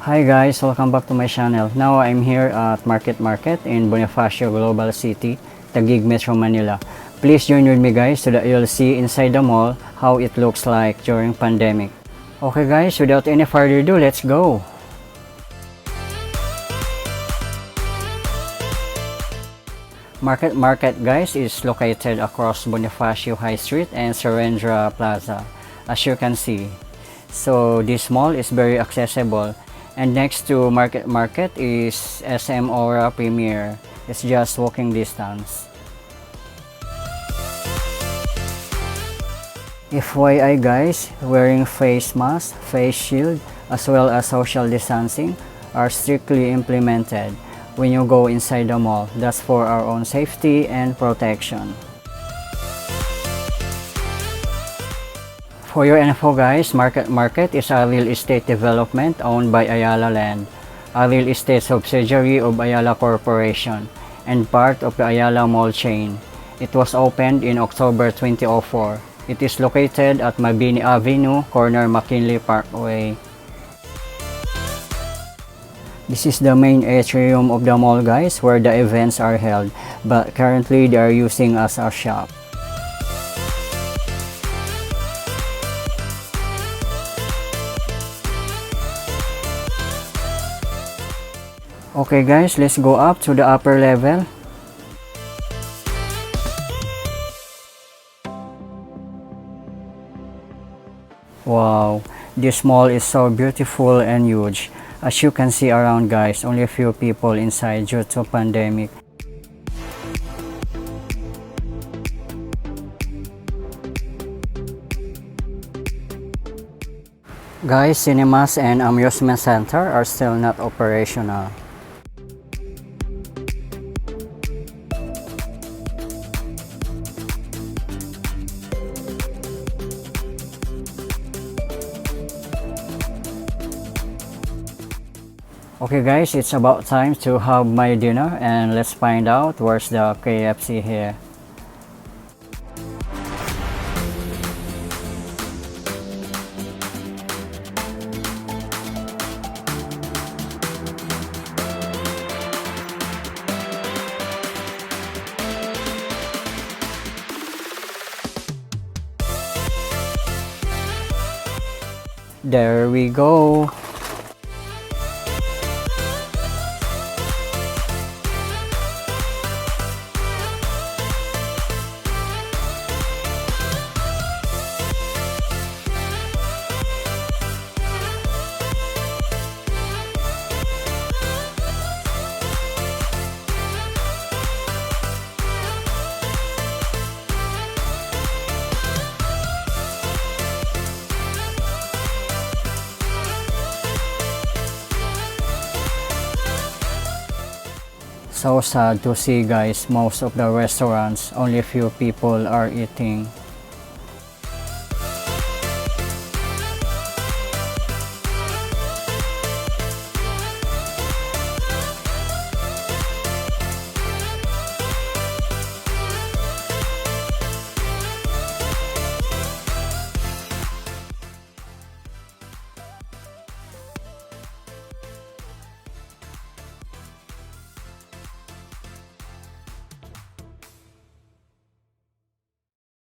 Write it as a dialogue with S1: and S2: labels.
S1: Hi guys, welcome back to my channel. Now I'm here at Market in Bonifacio Global City, Taguig, Metro Manila. Please join with me guys so that you'll see inside the mall how it looks like during pandemic. Okay guys, without any further ado, let's go! Market guys is located across Bonifacio High Street and Serendra Plaza, as you can see. So this mall is very accessible. And next to Market is SM Aura Premier. It's just walking distance. FYI guys, wearing face mask, face shield, as well as social distancing are strictly implemented when you go inside the mall. That's for our own safety and protection. For your info guys, Market is a real estate development owned by Ayala Land, a real estate subsidiary of Ayala Corporation, and part of the Ayala Mall chain. It was opened in October 2004. It is located at Mabini Avenue, corner McKinley Parkway. This is the main atrium of the mall guys, where the events are held, but currently they are using as a shop. Okay guys, let's go up to the upper level. Wow, this mall is so beautiful and huge. As you can see around guys, only a few people inside due to pandemic. Guys, cinemas and amusement center are still not operational. Okay guys, it's about time to have my dinner and let's find out where's the KFC here. There we go. So sad to see guys, most of the restaurants, only few people are eating.